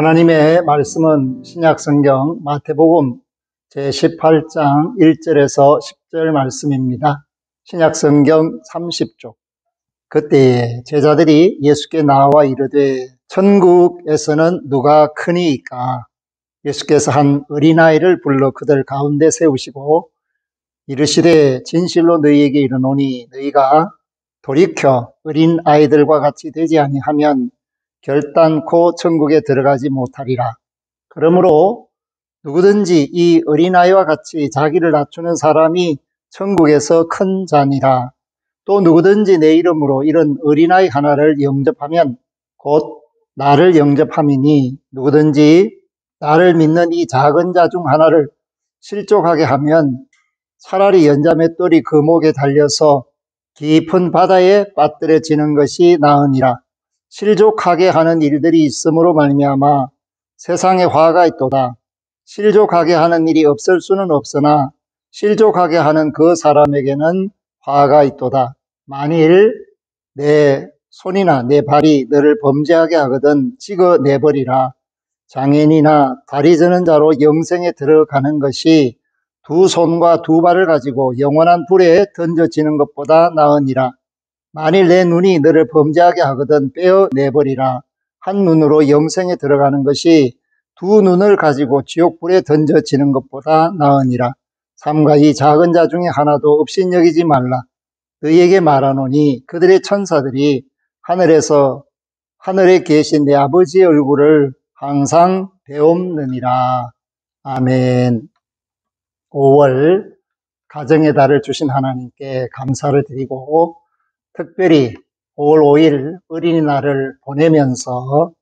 하나님의 말씀은 신약성경 마태복음 제18장 1절에서 10절 말씀입니다. 신약성경 30쪽. 그때에 제자들이 예수께 나와 이르되 천국에서는 누가 크니이까? 예수께서 한 어린아이를 불러 그들 가운데 세우시고 이르시되 진실로 너희에게 이르노니 너희가 돌이켜 어린아이들과 같이 되지 아니하면 결단코 천국에 들어가지 못하리라. 그러므로 누구든지 이 어린아이와 같이 자기를 낮추는 사람이 천국에서 큰 자니라. 또 누구든지 내 이름으로 이런 어린아이 하나를 영접하면 곧 나를 영접함이니 누구든지 나를 믿는 이 작은 자 중 하나를 실족하게 하면 차라리 연자맷돌이 그 목에 달려서 깊은 바다에 빠뜨려지는 것이 나으니라. 실족하게 하는 일들이 있음으로 말미암아 세상에 화가 있도다. 실족하게 하는 일이 없을 수는 없으나 실족하게 하는 그 사람에게는 화가 있도다. 만일 내 손이나 내 발이 너를 범죄하게 하거든 찍어내버리라. 장애인이나 다리 저는 자로 영생에 들어가는 것이 두 손과 두 발을 가지고 영원한 불에 던져지는 것보다 나으니라. 만일 내 눈이 너를 범죄하게 하거든 빼어내버리라. 한 눈으로 영생에 들어가는 것이 두 눈을 가지고 지옥불에 던져지는 것보다 나으니라. 삼가 이 작은 자 중에 하나도 업신여기지 말라. 너희에게 말하노니 그들의 천사들이 하늘에 계신 내 아버지의 얼굴을 항상 배움느니라. 아멘. 5월 가정의 달을 주신 하나님께 감사를 드리고 특별히 5월 5일 어린이날을 보내면서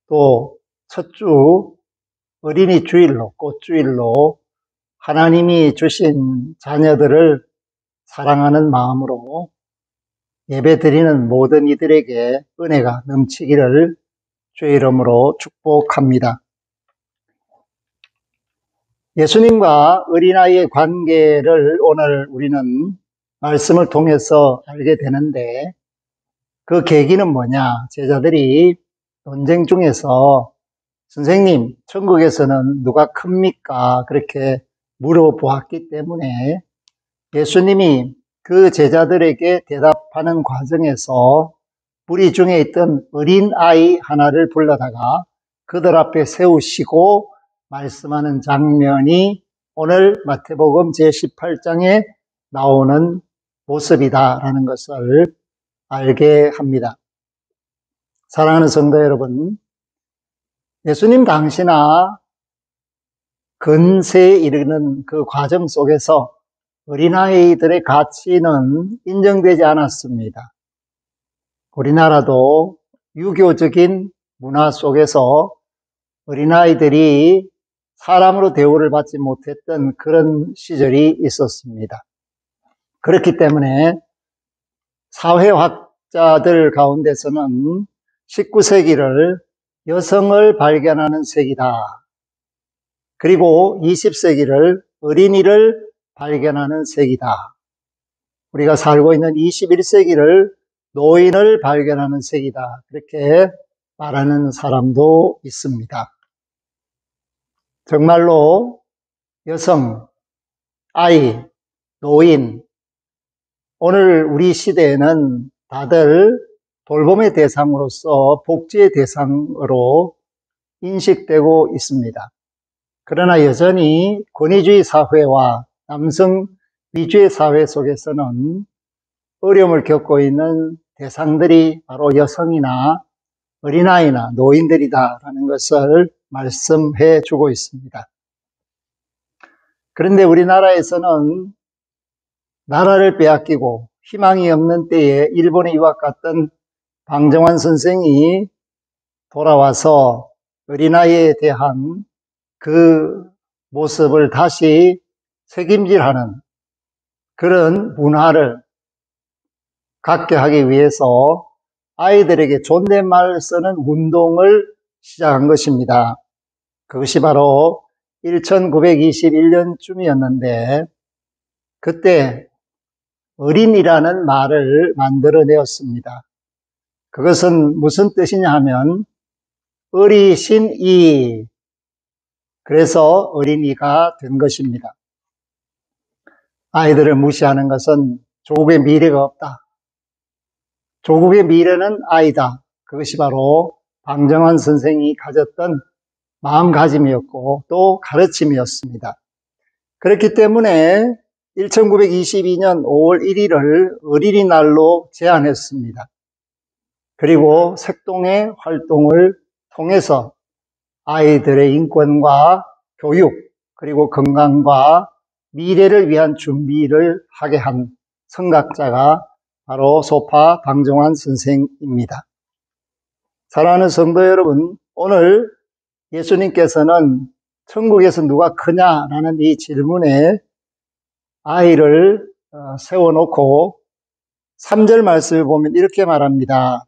또 첫 주 어린이 주일로 꽃주일로 하나님이 주신 자녀들을 사랑하는 마음으로 예배 드리는 모든 이들에게 은혜가 넘치기를 주의 이름으로 축복합니다. 예수님과 어린아이의 관계를 오늘 우리는 말씀을 통해서 알게 되는데 그 계기는 뭐냐? 제자들이 논쟁 중에서 선생님, 천국에서는 누가 큽니까? 그렇게 물어보았기 때문에 예수님이 그 제자들에게 대답하는 과정에서 무리 중에 있던 어린아이 하나를 불러다가 그들 앞에 세우시고 말씀하는 장면이 오늘 마태복음 제18장에 나오는 모습이다라는 것을 알게 합니다. 사랑하는 성도 여러분, 예수님 당시나 근세에 이르는 그 과정 속에서 어린아이들의 가치는 인정되지 않았습니다. 우리나라도 유교적인 문화 속에서 어린아이들이 사람으로 대우를 받지 못했던 그런 시절이 있었습니다. 그렇기 때문에 사회학자들 가운데서는 19세기를 여성을 발견하는 세기다. 그리고 20세기를 어린이를 발견하는 세기다. 우리가 살고 있는 21세기를 노인을 발견하는 세기다. 그렇게 말하는 사람도 있습니다. 정말로 여성, 아이, 노인, 오늘 우리 시대에는 다들 돌봄의 대상으로서 복지의 대상으로 인식되고 있습니다. 그러나 여전히 권위주의 사회와 남성 위주의 사회 속에서는 어려움을 겪고 있는 대상들이 바로 여성이나 어린아이나 노인들이다라는 것을 말씀해 주고 있습니다. 그런데 우리나라에서는 나라를 빼앗기고 희망이 없는 때에 일본에 유학 갔던 방정환 선생이 돌아와서 어린아이에 대한 그 모습을 다시 책임질하는 그런 문화를 갖게 하기 위해서 아이들에게 존댓말 쓰는 운동을 시작한 것입니다. 그것이 바로 1921년쯤이었는데 그때 어린이라는 말을 만들어내었습니다. 그것은 무슨 뜻이냐 하면 어리신 이, 그래서 어린이가 된 것입니다. 아이들을 무시하는 것은 조국의 미래가 없다. 조국의 미래는 아이다. 그것이 바로 방정환 선생이 가졌던 마음가짐이었고 또 가르침이었습니다. 그렇기 때문에 1922년 5월 1일을 어린이날로 제안했습니다. 그리고 색동의 활동을 통해서 아이들의 인권과 교육 그리고 건강과 미래를 위한 준비를 하게 한 선각자가 바로 소파 방정환 선생입니다. 사랑하는 성도 여러분, 오늘 예수님께서는 천국에서 누가 크냐라는 이 질문에 아이를 세워놓고 3절 말씀을 보면 이렇게 말합니다.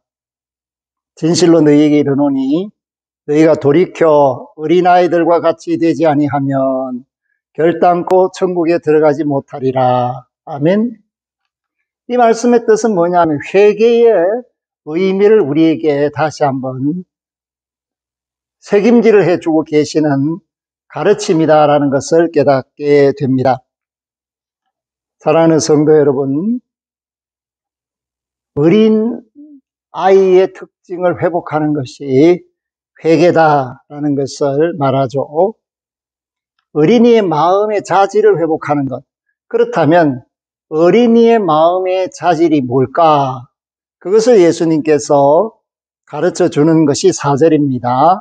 진실로 너희에게 이르노니 너희가 돌이켜 어린아이들과 같이 되지 아니하면 결단코 천국에 들어가지 못하리라. 아멘. 이 말씀의 뜻은 뭐냐면 회개의 의미를 우리에게 다시 한번 책임질을 해주고 계시는 가르침이다라는 것을 깨닫게 됩니다. 사랑하는 성도 여러분, 어린 아이의 특징을 회복하는 것이 회개다라는 것을 말하죠. 어린이의 마음의 자질을 회복하는 것. 그렇다면 어린이의 마음의 자질이 뭘까? 그것을 예수님께서 가르쳐 주는 것이 4절입니다.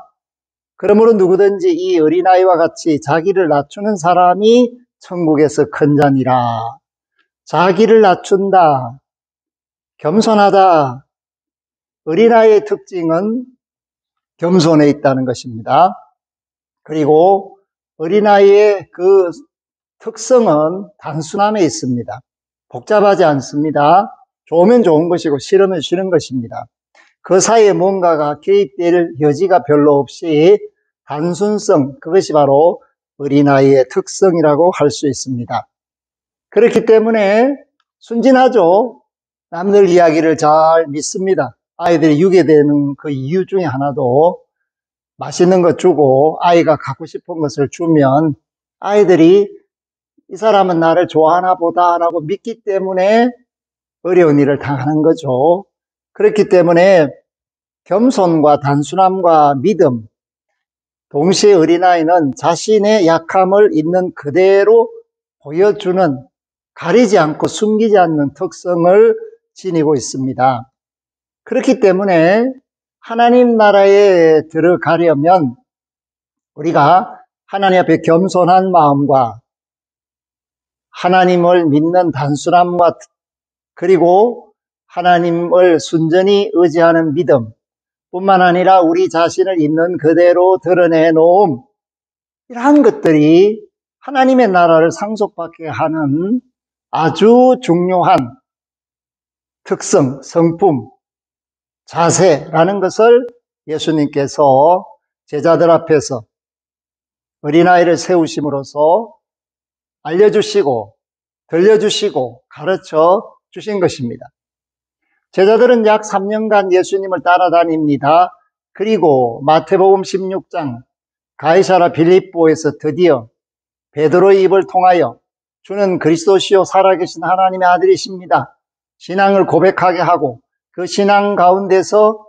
그러므로 누구든지 이 어린아이와 같이 자기를 낮추는 사람이 천국에서 큰 자니라. 자기를 낮춘다, 겸손하다. 어린아이의 특징은 겸손에 있다는 것입니다. 그리고 어린아이의 그 특성은 단순함에 있습니다. 복잡하지 않습니다. 좋으면 좋은 것이고 싫으면 싫은 것입니다. 그 사이에 뭔가가 개입될 여지가 별로 없이 단순성, 그것이 바로 어린아이의 특성이라고 할 수 있습니다. 그렇기 때문에 순진하죠. 남들 이야기를 잘 믿습니다. 아이들이 유괴되는 그 이유 중에 하나도 맛있는 거 주고 아이가 갖고 싶은 것을 주면 아이들이 이 사람은 나를 좋아하나 보다라고 믿기 때문에 어려운 일을 당하는 거죠. 그렇기 때문에 겸손과 단순함과 믿음, 동시에 어린아이는 자신의 약함을 있는 그대로 보여주는, 가리지 않고 숨기지 않는 특성을 지니고 있습니다. 그렇기 때문에 하나님 나라에 들어가려면 우리가 하나님 앞에 겸손한 마음과 하나님을 믿는 단순함과 그리고 하나님을 순전히 의지하는 믿음 뿐만 아니라 우리 자신을 있는 그대로 드러내 놓음, 이러한 것들이 하나님의 나라를 상속받게 하는 아주 중요한 특성, 성품, 자세라는 것을 예수님께서 제자들 앞에서 어린아이를 세우심으로써 알려주시고 들려주시고 가르쳐 주신 것입니다. 제자들은 약 3년간 예수님을 따라다닙니다. 그리고 마태복음 16장 가이사라 빌립보에서 드디어 베드로의 입을 통하여 주는 그리스도시요 살아계신 하나님의 아들이십니다. 신앙을 고백하게 하고 그 신앙 가운데서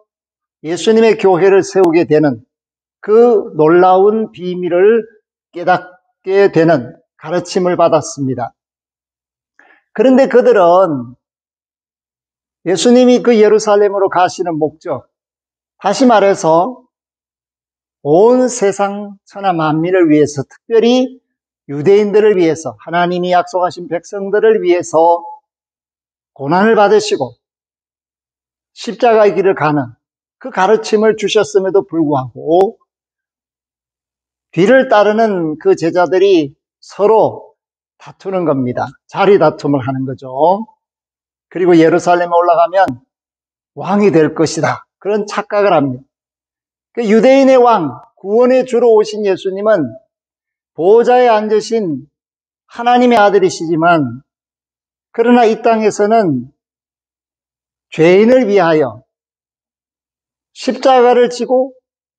예수님의 교회를 세우게 되는 그 놀라운 비밀을 깨닫게 되는 가르침을 받았습니다. 그런데 그들은 예수님이 그 예루살렘으로 가시는 목적, 다시 말해서 온 세상 천하 만민을 위해서, 특별히 유대인들을 위해서, 하나님이 약속하신 백성들을 위해서 고난을 받으시고 십자가의 길을 가는 그 가르침을 주셨음에도 불구하고 뒤를 따르는 그 제자들이 서로 다투는 겁니다. 자리 다툼을 하는 거죠. 그리고 예루살렘에 올라가면 왕이 될 것이다, 그런 착각을 합니다. 그 유대인의 왕, 구원의 주로 오신 예수님은 보좌에 앉으신 하나님의 아들이시지만 그러나 이 땅에서는 죄인을 위하여 십자가를 지고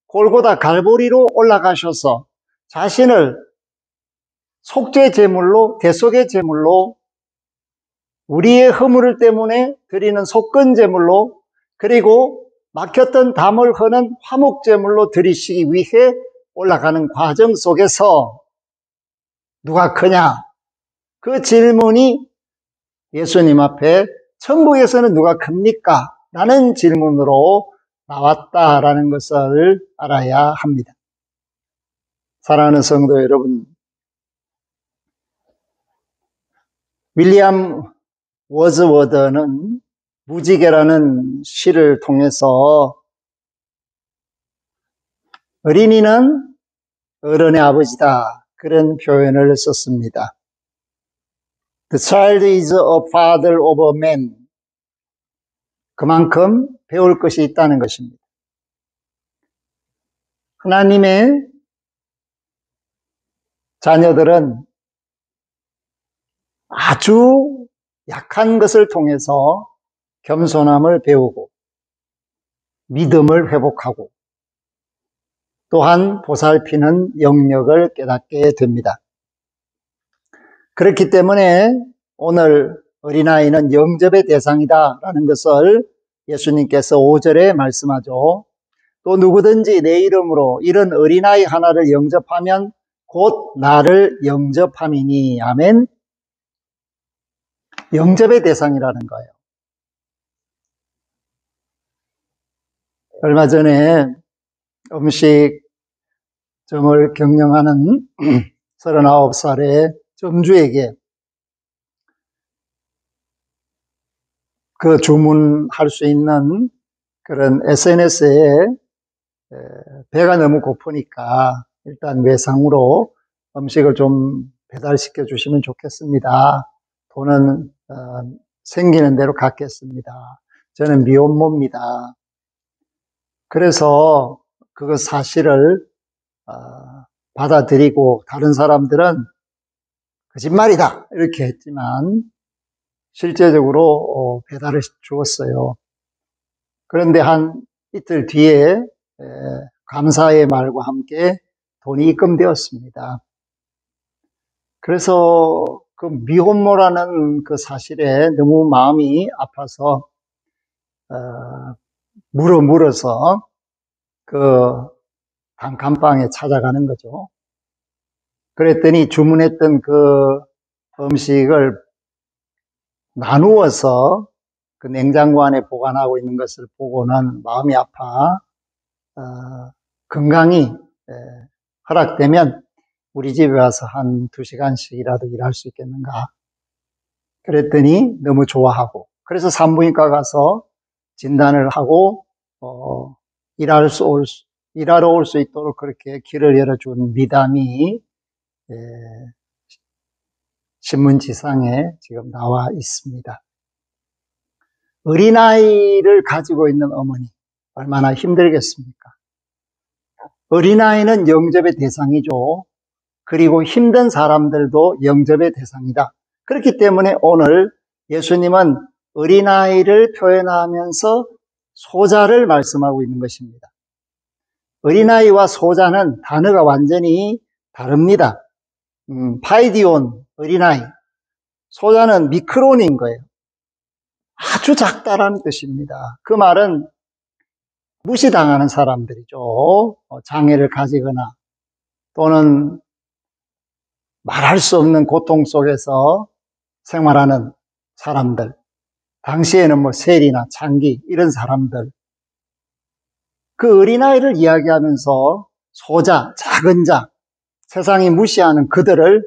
골고다 갈보리로 올라가셔서 자신을 속죄 제물로, 대속의 제물로, 우리의 허물 때문에 드리는 속건 제물로, 그리고 막혔던 담을 허는 화목 제물로 드리시기 위해 올라가는 과정 속에서 누가 크냐? 그 질문이 예수님 앞에 천국에서는 누가 큽니까? 라는 질문으로 나왔다라는 것을 알아야 합니다. 사랑하는 성도 여러분, 윌리엄 워즈워드는 무지개라는 시를 통해서 어린이는 어른의 아버지다, 그런 표현을 썼습니다. The child is a father of a man. 그만큼 배울 것이 있다는 것입니다. 하나님의 자녀들은 아주 약한 것을 통해서 겸손함을 배우고 믿음을 회복하고 또한 보살피는 영역을 깨닫게 됩니다. 그렇기 때문에 오늘 어린아이는 영접의 대상이다 라는 것을 예수님께서 5절에 말씀하죠. 또 누구든지 내 이름으로 이런 어린아이 하나를 영접하면 곧 나를 영접함이니. 아멘. 영접의 대상이라는 거예요. 얼마 전에 음식점을 경영하는 39살의 점주에게 그 주문할 수 있는 그런 SNS에 배가 너무 고프니까 일단 외상으로 음식을 좀 배달시켜 주시면 좋겠습니다. 돈은 생기는 대로 갚겠습니다. 저는 미혼모입니다. 그래서 그 사실을 받아들이고 다른 사람들은 거짓말이다 이렇게 했지만 실제적으로 배달을 주었어요. 그런데 한 이틀 뒤에 감사의 말과 함께 돈이 입금되었습니다. 그래서 그 미혼모라는 그 사실에 너무 마음이 아파서 물어서 그 단칸방에 찾아가는 거죠. 그랬더니 주문했던 그 음식을 나누어서 그 냉장고 안에 보관하고 있는 것을 보고는 마음이 아파 건강이 허락되면 우리 집에 와서 한 2시간씩이라도 일할 수 있겠는가. 그랬더니 너무 좋아하고, 그래서 산부인과 가서 진단을 하고 일하러 올 수 있도록 그렇게 길을 열어준 미담이 신문지상에 지금 나와 있습니다. 어린아이를 가지고 있는 어머니 얼마나 힘들겠습니까? 어린아이는 영접의 대상이죠. 그리고 힘든 사람들도 영접의 대상이다. 그렇기 때문에 오늘 예수님은 어린아이를 표현하면서 소자를 말씀하고 있는 것입니다. 어린아이와 소자는 단어가 완전히 다릅니다. 파이디온, 어린아이. 소자는 미크론인 거예요. 아주 작다라는 뜻입니다. 그 말은 무시당하는 사람들이죠. 장애를 가지거나 또는 말할 수 없는 고통 속에서 생활하는 사람들. 당시에는 뭐 세리나 창기 이런 사람들. 그 어린아이를 이야기하면서 소자, 작은 자, 세상이 무시하는 그들을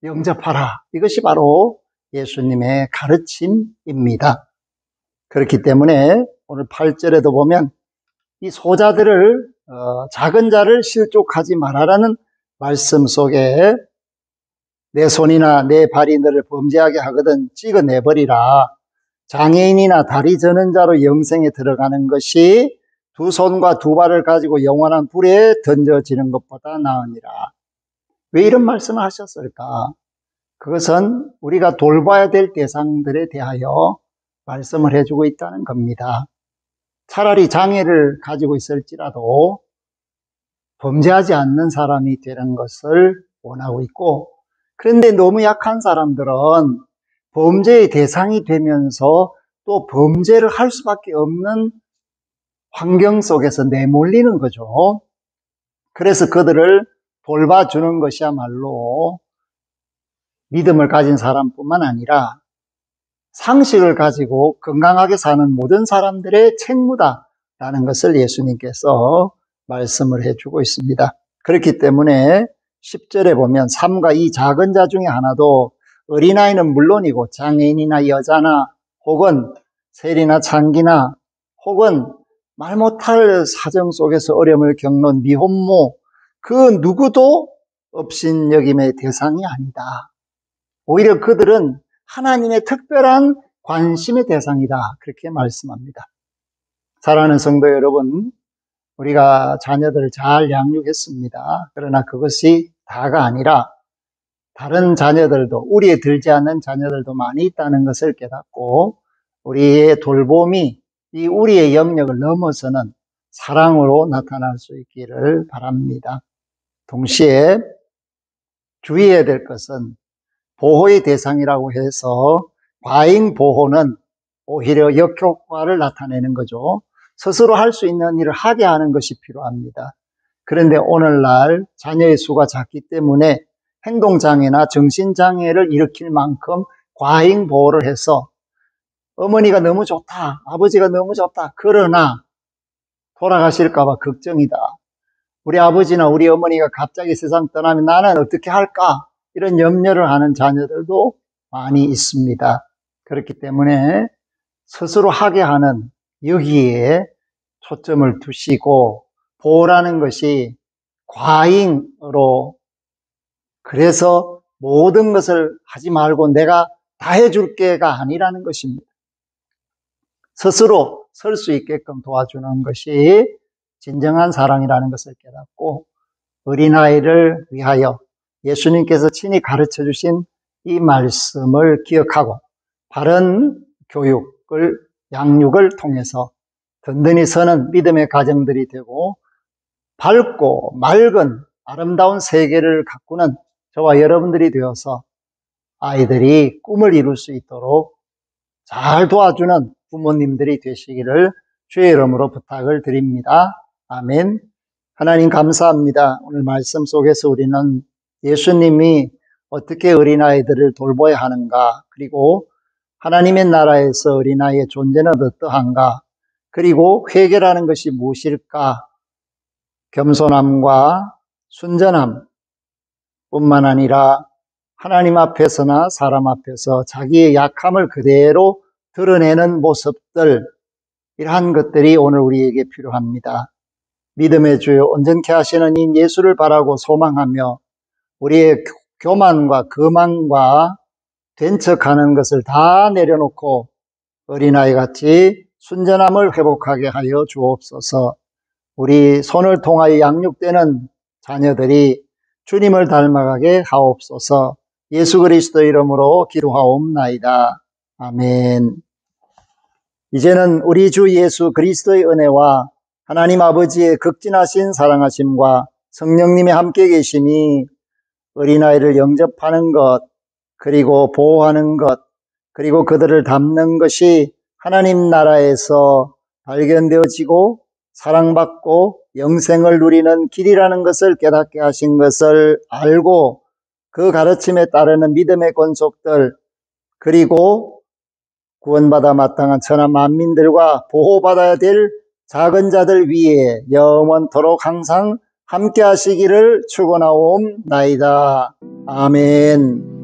영접하라. 이것이 바로 예수님의 가르침입니다. 그렇기 때문에 오늘 8절에도 보면 이 소자들을 작은 자를 실족하지 말아라는 말씀 속에 내 손이나 내 발이 너를 범죄하게 하거든 찍어내버리라. 장애인이나 다리 저는 자로 영생에 들어가는 것이 두 손과 두 발을 가지고 영원한 불에 던져지는 것보다 나으니라. 왜 이런 말씀을 하셨을까? 그것은 우리가 돌봐야 될 대상들에 대하여 말씀을 해주고 있다는 겁니다. 차라리 장애를 가지고 있을지라도 범죄하지 않는 사람이 되는 것을 원하고 있고, 그런데 너무 약한 사람들은 범죄의 대상이 되면서 또 범죄를 할 수밖에 없는 환경 속에서 내몰리는 거죠. 그래서 그들을 돌봐주는 것이야말로 믿음을 가진 사람뿐만 아니라 상식을 가지고 건강하게 사는 모든 사람들의 책무다라는 것을 예수님께서 말씀을 해주고 있습니다. 그렇기 때문에 10절에 보면 삼가 이 작은 자 중에 하나도 어린아이는 물론이고 장애인이나 여자나 혹은 세리나 창기나 혹은 말 못할 사정 속에서 어려움을 겪는 미혼모 그 누구도 업신여김의 대상이 아니다. 오히려 그들은 하나님의 특별한 관심의 대상이다. 그렇게 말씀합니다. 사랑하는 성도 여러분, 우리가 자녀들을 잘 양육했습니다. 그러나 그것이 다가 아니라 다른 자녀들도, 우리에 들지 않는 자녀들도 많이 있다는 것을 깨닫고 우리의 돌봄이 이 우리의 영역을 넘어서는 사랑으로 나타날 수 있기를 바랍니다. 동시에 주의해야 될 것은 보호의 대상이라고 해서 과잉 보호는 오히려 역효과를 나타내는 거죠. 스스로 할 수 있는 일을 하게 하는 것이 필요합니다. 그런데 오늘날 자녀의 수가 작기 때문에 행동장애나 정신장애를 일으킬 만큼 과잉 보호를 해서 어머니가 너무 좋다, 아버지가 너무 좋다, 그러나 돌아가실까봐 걱정이다. 우리 아버지나 우리 어머니가 갑자기 세상 떠나면 나는 어떻게 할까? 이런 염려를 하는 자녀들도 많이 있습니다. 그렇기 때문에 스스로 하게 하는 여기에 초점을 두시고 보호라는 것이 과잉으로 그래서 모든 것을 하지 말고 내가 다 해줄게가 아니라는 것입니다. 스스로 설 수 있게끔 도와주는 것이 진정한 사랑이라는 것을 깨닫고 어린아이를 위하여 예수님께서 친히 가르쳐 주신 이 말씀을 기억하고 바른 교육을, 양육을 통해서 든든히 서는 믿음의 가정들이 되고 밝고 맑은 아름다운 세계를 가꾸는 저와 여러분들이 되어서 아이들이 꿈을 이룰 수 있도록 잘 도와주는 부모님들이 되시기를 주의 이름으로 부탁을 드립니다. 아멘. 하나님 감사합니다. 오늘 말씀 속에서 우리는 예수님이 어떻게 어린아이들을 돌봐야 하는가, 그리고 하나님의 나라에서 어린아이의 존재는 어떠한가, 그리고 회개라는 것이 무엇일까, 겸손함과 순전함 뿐만 아니라 하나님 앞에서나 사람 앞에서 자기의 약함을 그대로 드러내는 모습들, 이러한 것들이 오늘 우리에게 필요합니다. 믿음의 주여 온전케 하시는 이 예수를 바라고 소망하며 우리의 교만과 거만과 된 척하는 것을 다 내려놓고 어린아이같이 순전함을 회복하게 하여 주옵소서. 우리 손을 통하여 양육되는 자녀들이 주님을 닮아가게 하옵소서. 예수 그리스도 이름으로 기도하옵나이다. 아멘. 이제는 우리 주 예수 그리스도의 은혜와 하나님 아버지의 극진하신 사랑하심과 성령님의 함께 계심이 어린아이를 영접하는 것, 그리고 보호하는 것, 그리고 그들을 담는 것이 하나님 나라에서 발견되어지고 사랑받고 영생을 누리는 길이라는 것을 깨닫게 하신 것을 알고 그 가르침에 따르는 믿음의 권속들, 그리고 구원받아 마땅한 천하 만민들과 보호받아야 될 작은 자들 위에 영원토록 항상 함께 하시기를 축원하옵나이다. 아멘.